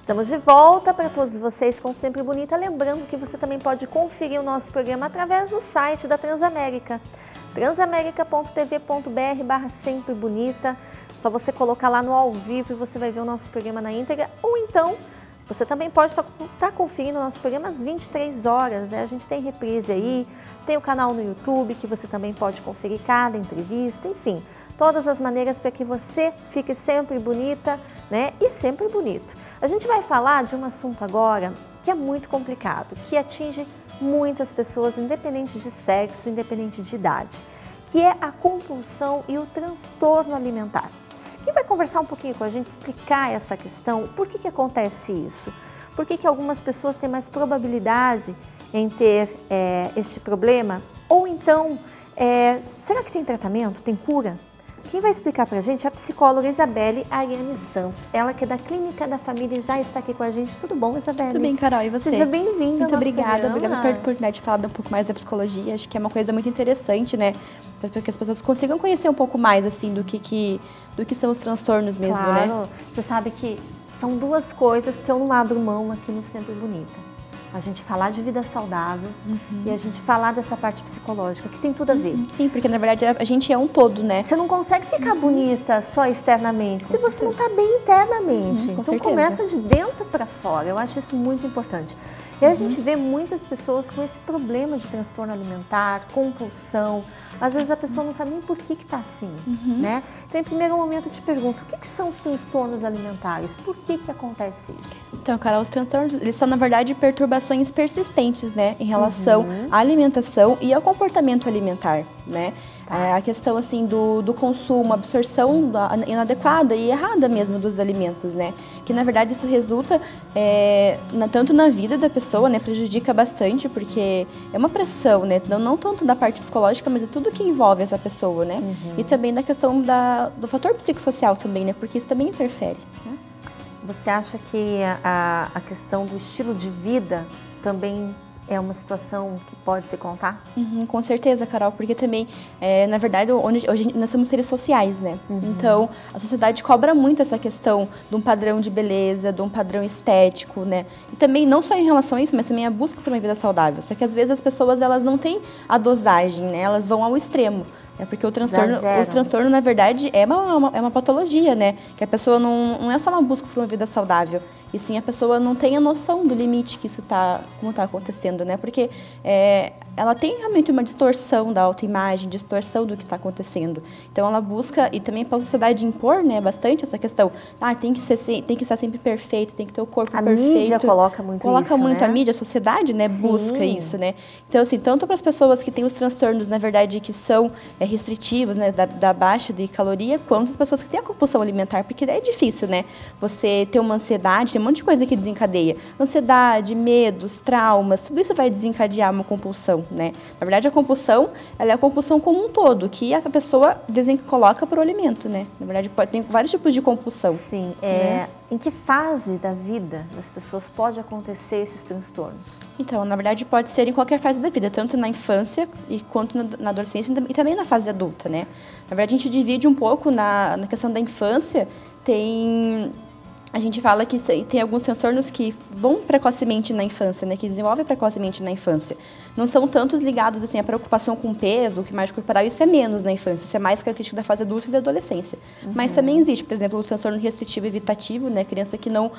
Estamos de volta para todos vocês com Sempre Bonita. Lembrando que você também pode conferir o nosso programa através do site da Transamérica, transamerica.tv.br/Sempre Bonita. Só você colocar lá no ao vivo e você vai ver o nosso programa na íntegra. Ou então, você também pode estar conferindo o nosso programa às 23 horas. A gente tem reprise aí, tem o canal no YouTube que você também pode conferir cada entrevista, enfim. Todas as maneiras para que você fique sempre bonita, né? E sempre bonito. A gente vai falar de um assunto agora que é muito complicado, que atinge muitas pessoas, independente de sexo, independente de idade, que é a compulsão e o transtorno alimentar. Quem vai conversar um pouquinho com a gente, explicar essa questão, por que acontece isso? Por que algumas pessoas têm mais probabilidade em ter este problema? Ou então, será que tem tratamento, tem cura? Quem vai explicar pra gente é a psicóloga Isabelle Ariane Santos. Ela que é da Clínica da Família já está aqui com a gente. Tudo bom, Isabelle? Tudo bem, Carol, e você? Seja bem-vinda. Muito obrigada pela oportunidade de falar um pouco mais da psicologia. Acho que é uma coisa muito interessante, né? Para que as pessoas consigam conhecer um pouco mais, assim, do que são os transtornos mesmo, claro, né? Você sabe que são duas coisas que eu não abro mão aqui no Sempre Bonita. A gente falar de vida saudável e a gente falar dessa parte psicológica, que tem tudo a ver. Sim, porque na verdade a gente é um todo, né? Você não consegue ficar bonita só externamente, se você não está bem internamente. Então certeza. Começa de dentro para fora, eu acho isso muito importante. E a gente vê muitas pessoas com esse problema de transtorno alimentar, compulsão. Às vezes a pessoa não sabe nem por que está assim, né? Então, em primeiro momento, eu te pergunto, o que são os transtornos alimentares? Por que acontece isso? Então, Carol, os transtornos, eles são, na verdade, perturbações persistentes, né? Em relação à alimentação e ao comportamento alimentar, né? A questão, assim, do consumo, absorção inadequada e errada mesmo dos alimentos, né? Que, na verdade, isso resulta tanto na vida da pessoa, né? Prejudica bastante, porque é uma pressão, né? Não tanto da parte psicológica, mas de tudo que envolve essa pessoa, né? E também da questão do fator psicossocial também, né? Porque isso também interfere, né? Você acha que a questão do estilo de vida também é uma situação que pode se contar? Com certeza, Carol, porque também, na verdade, hoje nós somos seres sociais, né? Então, a sociedade cobra muito essa questão de um padrão de beleza, de um padrão estético, né? E também, não só em relação a isso, mas também a busca por uma vida saudável. Só que, às vezes, as pessoas, elas não têm a dosagem, né? Elas vão ao extremo. Porque o transtorno, na verdade, é uma patologia, né? Que a pessoa não é só uma busca por uma vida saudável, e sim a pessoa não tem a noção do limite que isso como está acontecendo, né? Porque ela tem realmente uma distorção da autoimagem, distorção do que está acontecendo. Então ela busca, e também para a sociedade impor, né, bastante essa questão, tem que estar sempre perfeito, tem que ter o corpo perfeito. A mídia coloca muito isso, muito, né? A mídia, a sociedade, né, busca isso, né? Então, assim, tanto para as pessoas que têm os transtornos, na verdade, que são restritivos, né, da baixa de caloria, quanto as pessoas que têm a compulsão alimentar, porque é difícil, né? Você ter uma ansiedade, tem um monte de coisa que desencadeia. Ansiedade, medos, traumas, tudo isso vai desencadear uma compulsão, né? Na verdade, a compulsão, ela é a compulsão como um todo, que a pessoa coloca para o alimento, né? Na verdade, tem vários tipos de compulsão. Sim. Em que fase da vida das pessoas pode acontecer esses transtornos? Então, na verdade, pode ser em qualquer fase da vida, tanto na infância quanto na adolescência e também na fase adulta, né? Na verdade, a gente divide um pouco na questão da infância, a gente fala que tem alguns transtornos que vão precocemente na infância, né? Que desenvolvem precocemente na infância. Não são tantos ligados, assim, à preocupação com peso, que imagem corporal, isso é menos na infância. Isso é mais característico da fase adulta e da adolescência. Mas também existe, por exemplo, o transtorno restritivo evitativo, né? Criança que não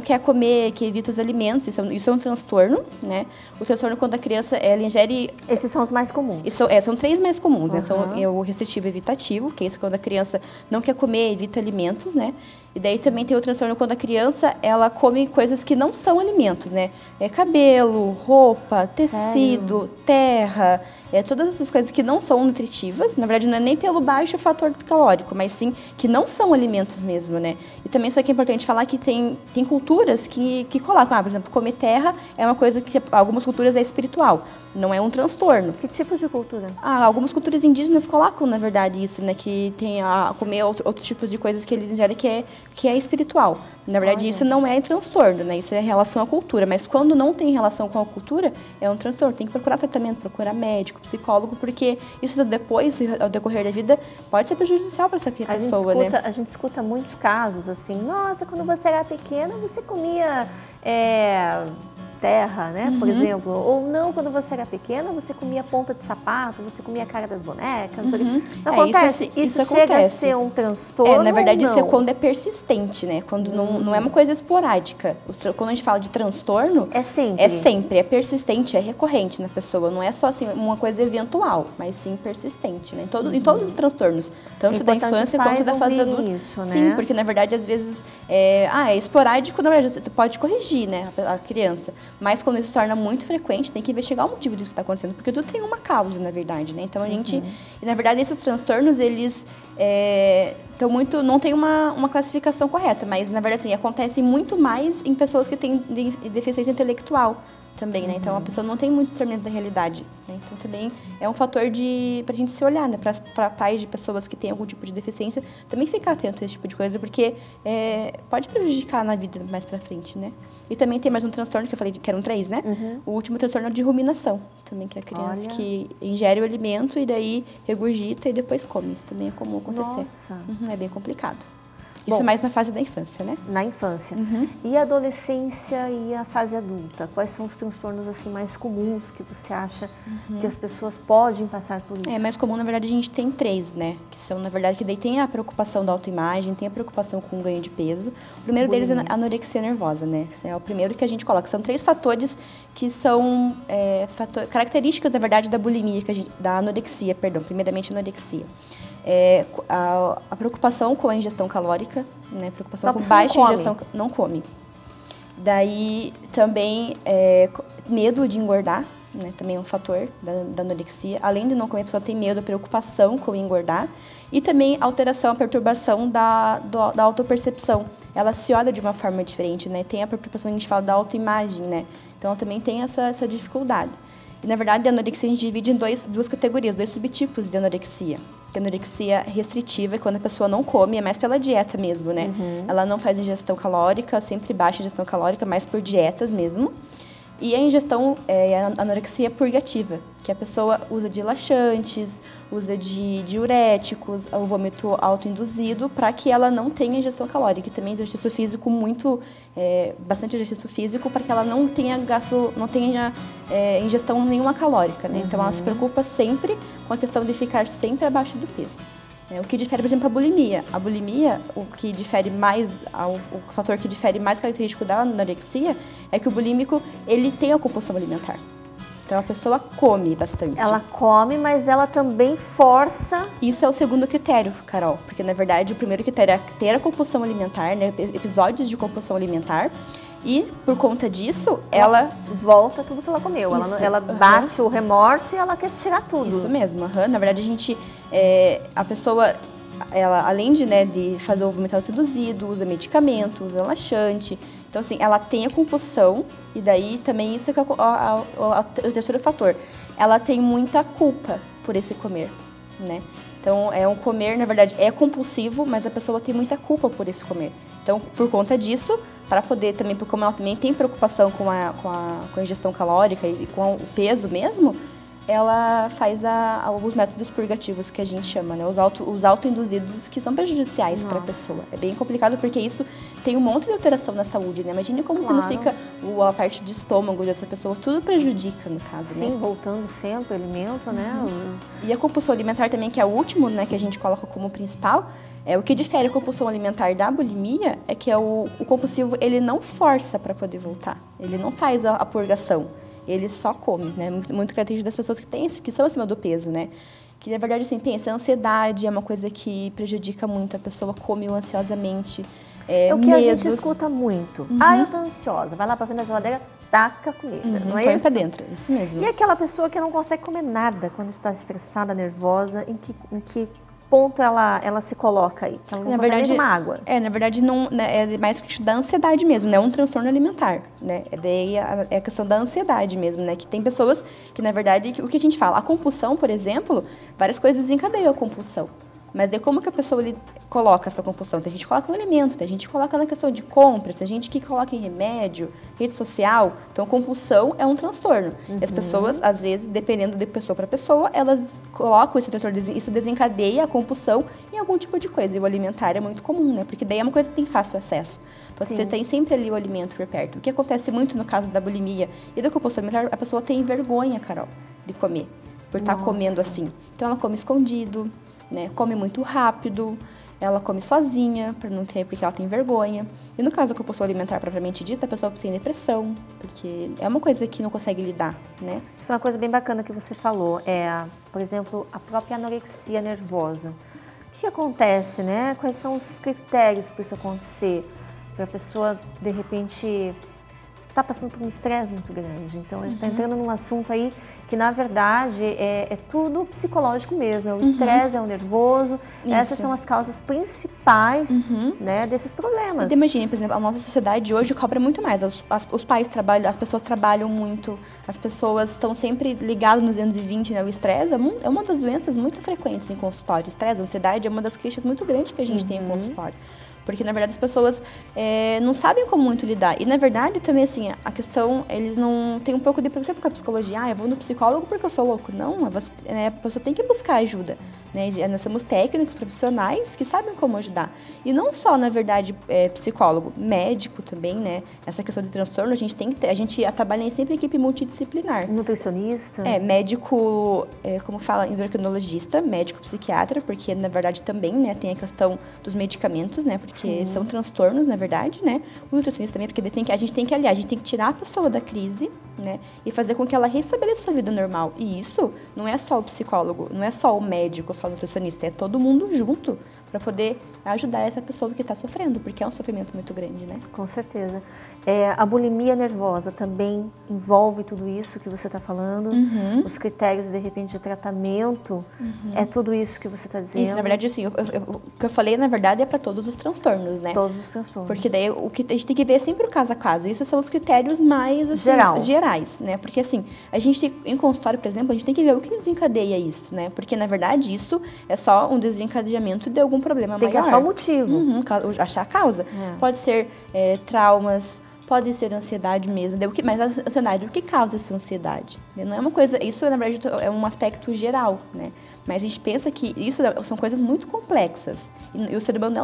quer comer, que evita os alimentos, isso é um transtorno, né? O transtorno quando a criança, ela ingere... Esses são os mais comuns. São três mais comuns, né? São o restritivo evitativo, que é isso quando a criança não quer comer, evita alimentos, né? E daí também tem o transtorno quando a criança, ela come coisas que não são alimentos, né? Cabelo, roupa, tecido, terra, todas essas coisas que não são nutritivas. Na verdade, não é nem pelo baixo fator calórico, mas sim que não são alimentos mesmo, né? E também isso aqui é importante falar que tem culturas que colocam, por exemplo, comer terra é uma coisa que algumas culturas é espiritual. Não é um transtorno. Que tipo de cultura? Algumas culturas indígenas colocam, na verdade, isso, né? Que tem a comer outros tipos de coisas que eles ingerem que é espiritual. Na verdade, isso não é transtorno, né? Isso é relação à cultura. Mas quando não tem relação com a cultura, é um transtorno. Tem que procurar tratamento, procurar médico, médico, psicólogo, porque isso depois, ao decorrer da vida, pode ser prejudicial para essa pessoa, né? A gente escuta muitos casos assim, nossa, quando você era pequena, você comia terra, né, por exemplo, ou não, quando você era pequena, você comia ponta de sapato, você comia a cara das bonecas, não sei o que. Não acontece, isso chega acontece. a ser um transtorno. Na verdade, isso é quando é persistente, né, quando não é uma coisa esporádica. Quando a gente fala de transtorno, é persistente, é recorrente na pessoa, não é só assim uma coisa eventual, mas sim persistente, né, em todos os transtornos, tanto da infância quanto da fase adulta. Isso, né? Sim, porque na verdade, às vezes, é esporádico, na verdade, você pode corrigir, né, a criança. Mas quando isso se torna muito frequente, tem que investigar o motivo disso que está acontecendo, porque tudo tem uma causa, na verdade, né? Então a gente, e na verdade esses transtornos, eles não tem uma classificação correta, mas na verdade assim, acontecem muito mais em pessoas que têm deficiência intelectual também, né? Então a pessoa não tem muito discernimento da realidade, né? Então também é um fator pra gente se olhar, né? Para pais de pessoas que têm algum tipo de deficiência, também ficar atento a esse tipo de coisa, porque pode prejudicar na vida mais pra frente, né? E também tem mais um transtorno que eu falei que eram 3, né? O último transtorno é de ruminação, também, que é a criança que ingere o alimento e daí regurgita e depois come. Isso também é comum acontecer. Nossa. É bem complicado. Isso mais na fase da infância, né? Na infância. E a adolescência e a fase adulta? Quais são os transtornos assim mais comuns que você acha que as pessoas podem passar por isso? Mais comum, na verdade, a gente tem 3, né? Que são, na verdade, que daí tem a preocupação da autoimagem, tem a preocupação com o ganho de peso. O primeiro deles é a anorexia nervosa, né? Esse é o primeiro que a gente coloca. São 3 fatores que são características, na verdade, da bulimia, da anorexia, perdão, primeiramente anorexia. A preocupação com a ingestão calórica, né? Preocupação com baixa ingestão, não come. Daí também medo de engordar, né? Também é um fator da anorexia. Além de não comer, a pessoa tem medo, preocupação com engordar. E também alteração, a perturbação da autopercepção. Ela se olha de uma forma diferente, né? Tem a preocupação, a gente fala da autoimagem, né? Então ela também tem essa dificuldade. E, na verdade, a anorexia a gente divide em duas categorias, 2 subtipos de anorexia. A anorexia restritiva é quando a pessoa não come, é mais pela dieta mesmo, né? Ela não faz ingestão calórica, sempre baixa ingestão calórica, mais por dietas mesmo. E a ingestão, a anorexia purgativa, que a pessoa usa de laxantes, usa de diuréticos, o vômito autoinduzido, para que ela não tenha ingestão calórica. E também exercício físico bastante exercício físico, para que ela não tenha ingestão nenhuma calórica, né? Então ela se preocupa sempre com a questão de ficar sempre abaixo do peso. O que difere, por exemplo, a bulimia. A bulimia, o fator que difere mais característico da anorexia é que o bulímico, ele tem a compulsão alimentar. Então, a pessoa come bastante. Ela come, mas ela também força... Isso é o segundo critério, Carol. Porque, na verdade, o primeiro critério é ter a compulsão alimentar, né? Episódios de compulsão alimentar. E, por conta disso, ela volta tudo que ela comeu. Ela bate o remorso e ela quer tirar tudo. Isso mesmo. Na verdade, a pessoa, ela, além de fazer o vômito autoinduzido, usa medicamento, usa laxante. Então, assim, ela tem a compulsão, e daí também isso é que o terceiro fator. Ela tem muita culpa por esse comer, né? Então, é um comer, na verdade, é compulsivo, mas a pessoa tem muita culpa por esse comer. Então, por conta disso, para poder também, porque como ela também tem preocupação com a ingestão calórica e com o peso mesmo, ela faz alguns métodos purgativos que a gente chama, né? Os autoinduzidos, que são prejudiciais para a pessoa. É bem complicado porque isso tem um monte de alteração na saúde, né? Imagine como quando fica a parte de estômago dessa pessoa, tudo prejudica, no caso, né? Sim, voltando sempre o alimento, né? E a compulsão alimentar também, que é o último, né, que a gente coloca como principal, o que difere a compulsão alimentar da bulimia é que o compulsivo, ele não força para poder voltar, ele não faz a purgação. Ele só come, né? Muito característico das pessoas que são acima do peso, né? Que, na verdade, assim, pensa, a ansiedade é uma coisa que prejudica muito. A pessoa come ansiosamente, É o que a gente escuta muito. Eu tô ansiosa. Vai lá pra frente da geladeira, taca a comida, não é põe isso? pra dentro, isso mesmo. E aquela pessoa que não consegue comer nada quando está estressada, nervosa, em que ponto ela se coloca aí? Ela não consegue nem tomar água. Na verdade, não, né, é mais que da ansiedade mesmo, né? É um transtorno alimentar, né? Daí a questão da ansiedade mesmo, né? Que tem pessoas que, na verdade, o que a gente fala, a compulsão, por exemplo, várias coisas desencadeiam a compulsão. Mas daí como que a pessoa coloca essa compulsão? Tem gente que coloca no alimento, tem gente que coloca na questão de compras, tem gente que coloca em remédio, rede social. Então, compulsão é um transtorno. E as pessoas, às vezes, dependendo de pessoa para pessoa, elas colocam esse transtorno, isso desencadeia a compulsão em algum tipo de coisa. E o alimentar é muito comum, né? Porque daí é uma coisa que tem fácil acesso. Então, você tem sempre ali o alimento por perto. O que acontece muito no caso da bulimia e da compulsão alimentar, a pessoa tem vergonha, Carol, de comer, por estar comendo assim. Então, ela come escondido, né? Come muito rápido, ela come sozinha, porque ela tem vergonha. E no caso da compulsão alimentar propriamente dita, a pessoa tem depressão, porque é uma coisa que não consegue lidar, né? Isso foi uma coisa bem bacana que você falou, por exemplo, a própria anorexia nervosa. O que acontece, né? Quais são os critérios para isso acontecer? Para a pessoa, de repente, está passando por um estresse muito grande. Então, a gente está entrando num assunto aí que, na verdade, é tudo psicológico mesmo. É o estresse, é o nervoso. Isso. Essas são as causas principais, né, desses problemas. Então, imagine, por exemplo, a nossa sociedade hoje cobra muito mais. Os pais trabalham, as pessoas trabalham muito, as pessoas estão sempre ligadas nos 220, né? O estresse é uma das doenças muito frequentes em consultório. Estresse, ansiedade é uma das queixas muito grandes que a gente tem em consultório. Porque, na verdade, as pessoas não sabem como muito lidar. E, na verdade, também, assim, a questão, eles não têm um pouco de preconceito com a psicologia. Eu vou no psicólogo porque eu sou louco. Não, a pessoa tem que buscar ajuda. Né? Nós somos técnicos, profissionais que sabem como ajudar. E não só, na verdade, psicólogo, médico também, né? Essa questão de transtorno, a gente trabalha sempre em equipe multidisciplinar. Nutricionista. Médico, como fala, endocrinologista, médico psiquiatra, porque, na verdade, também, né, tem a questão dos medicamentos, né? Porque são transtornos, na verdade, né? O nutricionista também, porque a gente tem que tirar a pessoa da crise, né? E fazer com que ela restabeleça a sua vida normal. E isso não é só o psicólogo, não é só o médico, só o nutricionista, é todo mundo junto para poder ajudar essa pessoa que está sofrendo, porque é um sofrimento muito grande, né? Com certeza. A bulimia nervosa também envolve tudo isso que você está falando, os critérios, de repente, de tratamento, é tudo isso que você está dizendo? Isso, na verdade, assim, o que eu falei, na verdade, é para todos os transtornos, né? Todos os transtornos. Porque daí o que a gente tem que ver é sempre o caso a caso. Isso são os critérios mais, assim, gerais, né? Porque, assim, a gente, em consultório, por exemplo, a gente tem que ver o que desencadeia isso, né? Porque, na verdade, isso é só um desencadeamento de algum problema maior. Tem que achar o motivo. Achar a causa. Pode ser traumas, pode ser ansiedade mesmo. Mas a ansiedade, o que causa essa ansiedade? Não é uma coisa, isso na verdade é um aspecto geral, né? Mas a gente pensa que isso são coisas muito complexas. E o ser humano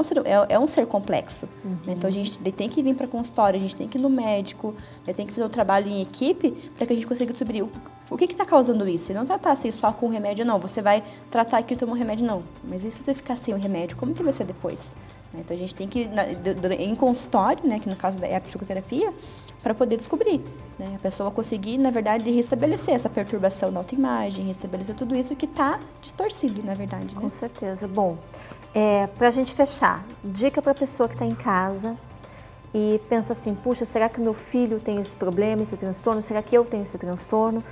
é um ser complexo. Né? Então a gente tem que vir para consultório, a gente tem que ir no médico, tem que fazer o trabalho em equipe para que a gente consiga descobrir o que está causando isso. E não tratar assim só com o remédio, não. Você vai tratar aqui e tomar um remédio, não. Mas e se você ficar sem o remédio, como que vai ser depois? Então a gente tem que ir em consultório, né, que no caso é a psicoterapia, para poder descobrir, né, a pessoa conseguir, na verdade, restabelecer essa perturbação da autoimagem, restabelecer tudo isso que está distorcido, na verdade. Né? Com certeza. Bom, para a gente fechar, dica para a pessoa que está em casa e pensa assim, puxa, será que meu filho tem esse problema, esse transtorno? Será que eu tenho esse transtorno?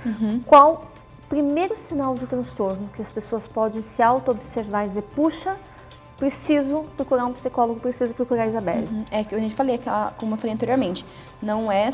Qual o primeiro sinal de transtorno que as pessoas podem se auto-observar e dizer, puxa, preciso procurar um psicólogo, preciso procurar a Isabelle? É que a gente falei, como eu falei anteriormente, não é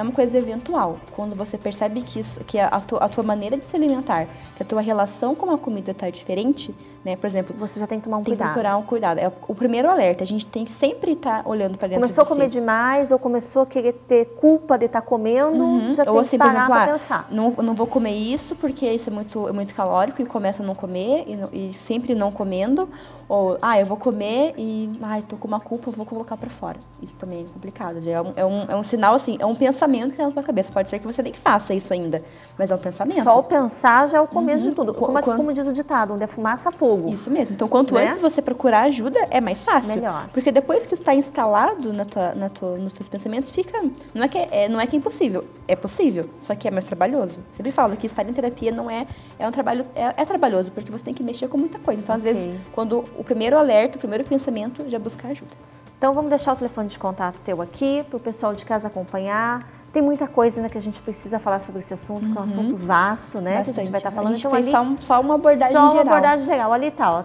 uma coisa eventual. Quando você percebe que a tua maneira de se alimentar, que a tua relação com a comida está diferente, né? Por exemplo, você já tem que tomar tem que procurar um cuidado. É o primeiro alerta. A gente tem que sempre estar olhando para dentro de si. Começou a comer demais ou começou a querer ter culpa de estar comendo, já tem que parar para pensar. Não vou comer isso porque isso é muito calórico e começa a não comer e sempre não comendo. Ou, eu vou comer e, tô com uma culpa, eu vou colocar para fora. Isso também é complicado. É um sinal, assim, é um pensamento que tem na tua cabeça. Pode ser que você nem faça isso ainda, mas é um pensamento. Só o pensar já é o começo de tudo. Como diz o ditado, onde é fumaça, fogo. Isso mesmo. Então, quanto antes você procurar ajuda, é mais fácil. Melhor. Porque depois que está instalado nos teus pensamentos, não é que é impossível. É possível, só que é mais trabalhoso. Sempre falo que estar em terapia não é um trabalho... É trabalhoso, porque você tem que mexer com muita coisa. Então, às vezes, quando o primeiro alerta, o primeiro pensamento, já buscar ajuda. Então, vamos deixar o telefone de contato teu aqui, para o pessoal de casa acompanhar. Tem muita coisa ainda que a gente precisa falar sobre esse assunto, que é um assunto vasto, né? Bastante. Que a gente vai estar falando. A gente fez só uma abordagem geral. Só uma abordagem geral. Ali tá, ó,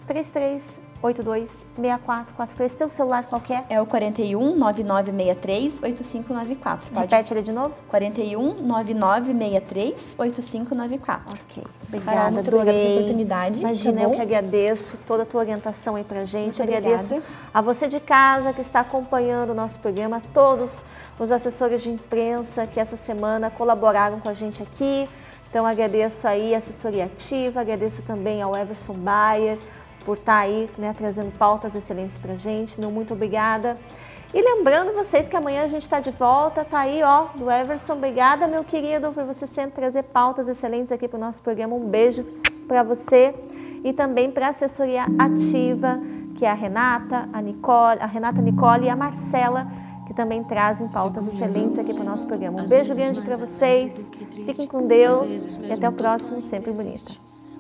33 826443. Teu celular qualquer? É o 41 9963 8594. Repete ele de novo? 41 9963 8594. Ok. Carol, Obrigada, muito obrigada pela adorei. oportunidade. Imagina, tá eu bom? que agradeço toda a tua orientação aí pra gente. Muito Agradeço obrigada. a você de casa que está acompanhando o nosso programa, todos os assessores de imprensa que essa semana colaboraram com a gente aqui. Então agradeço aí a assessoria ativa, agradeço também ao Everson Bayer por estar aí, né, trazendo pautas excelentes pra gente. Meu muito obrigada. E lembrando vocês que amanhã a gente está de volta, tá aí, ó, do Everson. Obrigada, meu querido, por você sempre trazer pautas excelentes aqui para o nosso programa. Um beijo para você e também para a assessoria ativa, que é a Renata, Nicole e a Marcela, que também trazem pautas excelentes aqui para o nosso programa. Um beijo grande para vocês, fiquem com Deus e até o próximo Sempre Bonita.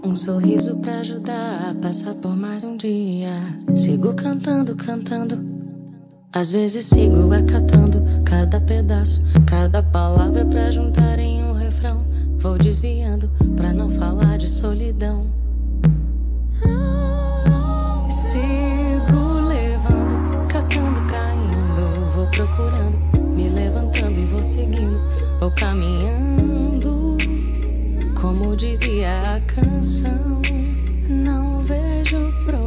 Um sorriso pra ajudar a passar por mais um dia. Sigo cantando, cantando. Às vezes sigo acatando cada pedaço, cada palavra pra juntar em um refrão. Vou desviando pra não falar de solidão. Sigo levando, catando, caindo. Vou procurando, me levantando e vou seguindo. Vou caminhando, como dizia a canção. Não vejo problema.